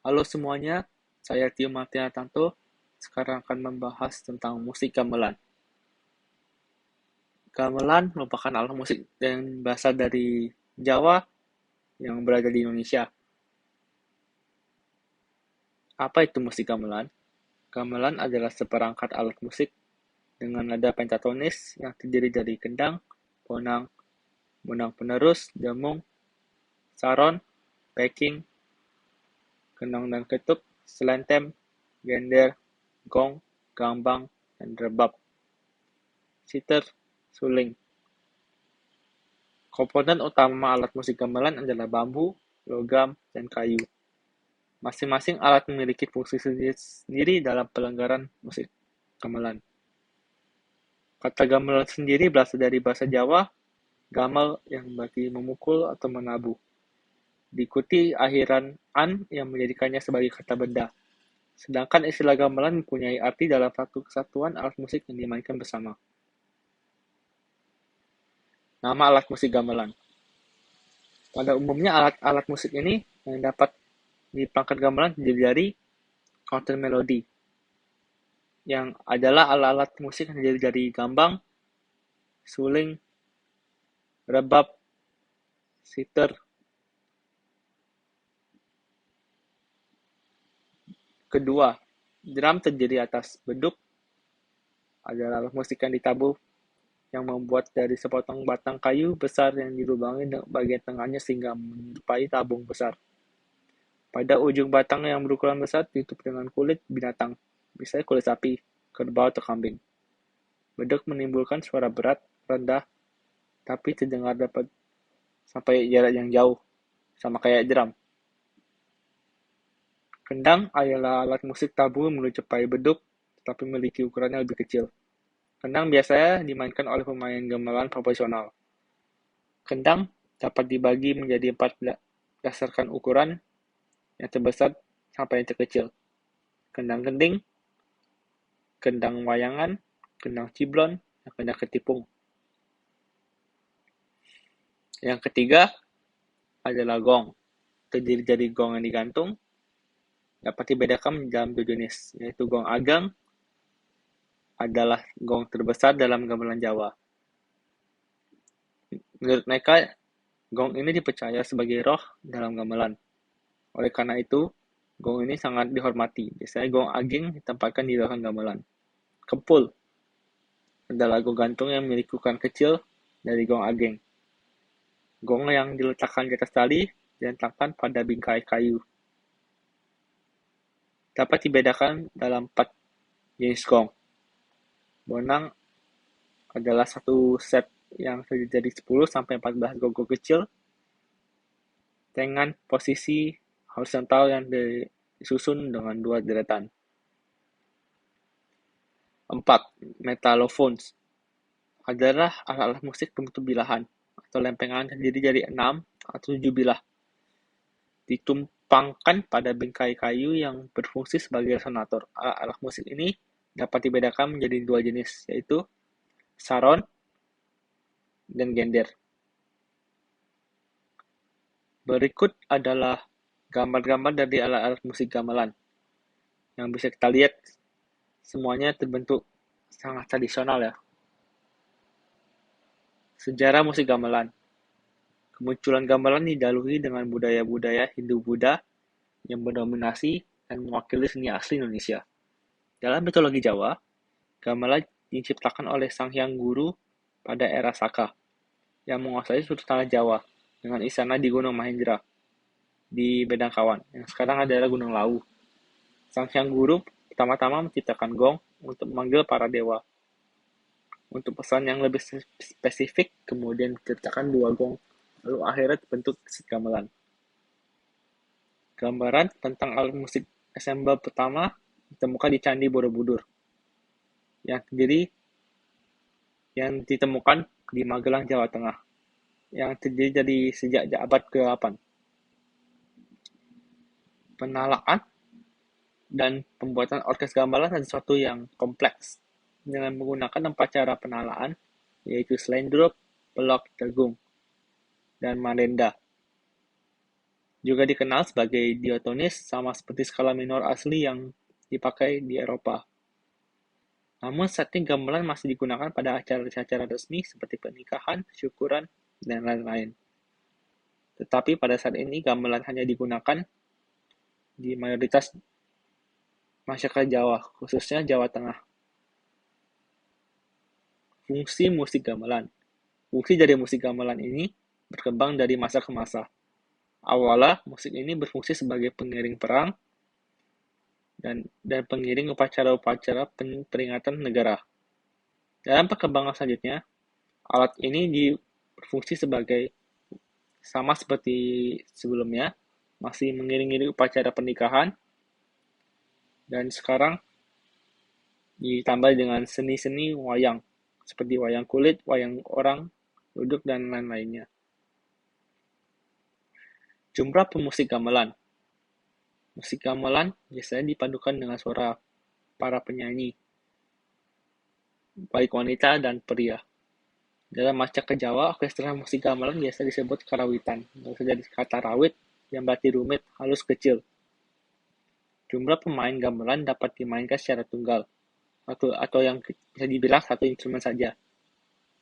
Halo semuanya, saya Tio Martianto. Sekarang akan membahas tentang musik gamelan. Gamelan merupakan alat musik yang berasal dari Jawa yang berada di Indonesia. Apa itu musik gamelan? Gamelan adalah seperangkat alat musik dengan nada pentatonis yang terdiri dari kendang, bonang, bonang penerus, demung, saron, pecking, kendang dan ketuk, selentem, gender, gong, gambang, dan rebab. Siter, suling. Komponen utama alat musik gamelan adalah bambu, logam, dan kayu. Masing-masing alat memiliki fungsi sendiri dalam pelenggaran musik gamelan. Kata gamelan sendiri berasal dari bahasa Jawa, gamel yang berarti memukul atau menabuh. Diikuti akhiran an yang menjadikannya sebagai kata benda. Sedangkan istilah gamelan mempunyai arti dalam satu kesatuan alat musik yang dimainkan bersama. Nama alat musik gamelan. Pada umumnya alat-alat musik ini yang dapat di perangkat gamelan terdiri dari counter melody, yang adalah alat-alat musik yang terdiri dari gambang, suling, rebab, siter. Kedua, drum terdiri atas beduk, adalah alat musik yang ditabuh yang membuat dari sepotong batang kayu besar yang dilubangi bagian tengahnya sehingga menyerupai tabung besar. Pada ujung batang yang berukuran besar ditutup dengan kulit binatang, misalnya kulit sapi, kerbau, atau kambing. Beduk menimbulkan suara berat, rendah, tapi terdengar dapat sampai jarak yang jauh, sama kayak drum. Kendang adalah alat musik tabuh menyerupai beduk, tetapi memiliki ukuran yang lebih kecil. Kendang biasanya dimainkan oleh pemain gamelan profesional. Kendang dapat dibagi menjadi 4 berdasarkan ukuran, yang terbesar sampai yang terkecil. Kendang gending, kendang wayangan, kendang ciblon, dan kendang ketipung. Yang ketiga adalah gong. Terdiri dari gong yang digantung, dapat dibedakan dalam dua jenis, yaitu gong ageng adalah gong terbesar dalam gamelan Jawa. Menurut mereka, gong ini dipercaya sebagai roh dalam gamelan. Oleh karena itu, gong ini sangat dihormati. Biasanya gong ageng ditempatkan di belakang gamelan. Kempul adalah gong gantung yang memiliki ukuran kecil dari gong ageng. Gong yang diletakkan di atas tali diletakkan pada bingkai kayu. Dapat dibedakan dalam 4 jenis gong. Bonang adalah satu set yang terdiri dari 10 sampai 14 gong kecil dengan posisi horizontal yang disusun dengan 2 deretan. 4. Metallophones adalah alat-alat musik bentuk bilahan atau lempengan terdiri dari 6 atau 7 bilah. Ditumpangkan pada bingkai kayu yang berfungsi sebagai resonator. Alat musik ini dapat dibedakan menjadi 2 jenis, yaitu saron dan gender. Berikut adalah gambar-gambar dari alat-alat musik gamelan. Yang bisa kita lihat, semuanya terbentuk sangat tradisional ya. Sejarah musik gamelan. Kemunculan gamelan didahului dengan budaya-budaya Hindu-Buddha yang mendominasi dan mewakili seni asli Indonesia. Dalam mitologi Jawa, gamelan diciptakan oleh Sang Hyang Guru pada era Saka yang menguasai seluruh tanah Jawa dengan istana di Gunung Mahendra di Bedangkawan, yang sekarang adalah Gunung Lawu. Sang Hyang Guru pertama-tama menciptakan gong untuk memanggil para dewa. Untuk pesan yang lebih spesifik, kemudian diciptakan 2 gong, lalu akhirnya terbentuk gamelan. Gambaran tentang alat musik ensemble pertama ditemukan di Candi Borobudur, yang ditemukan di Magelang, Jawa Tengah, yang terdiri dari sejak abad ke-8. Penalaan dan pembuatan orkes gamelan adalah sesuatu yang kompleks dengan menggunakan 4 cara penalaan, yaitu slendro, pelok, jagung, dan marenda. Juga dikenal sebagai diatonis sama seperti skala minor asli yang dipakai di Eropa. Namun setting gamelan masih digunakan pada acara-acara resmi seperti pernikahan, syukuran, dan lain-lain. Tetapi pada saat ini gamelan hanya digunakan di mayoritas masyarakat Jawa, khususnya Jawa Tengah. Fungsi musik gamelan. Fungsi dari musik gamelan ini berkembang dari masa ke masa. Awalnya, musik ini berfungsi sebagai pengiring perang dan pengiring upacara-upacara peringatan negara. Dalam perkembangan selanjutnya, alat ini berfungsi sebagai sama seperti sebelumnya, masih mengiring-iring upacara pernikahan, dan sekarang ditambah dengan seni-seni wayang, seperti wayang kulit, wayang orang, duduk, dan lain-lainnya. Jumlah pemusik gamelan. Musik gamelan biasanya dipadukan dengan suara para penyanyi, baik wanita dan pria. Dalam masyarakat Jawa, orkestra musik gamelan biasa disebut karawitan, berasal dari kata rawit yang berarti rumit, halus, kecil. Jumlah pemain gamelan dapat dimainkan secara tunggal, atau yang bisa dibilang satu instrumen saja.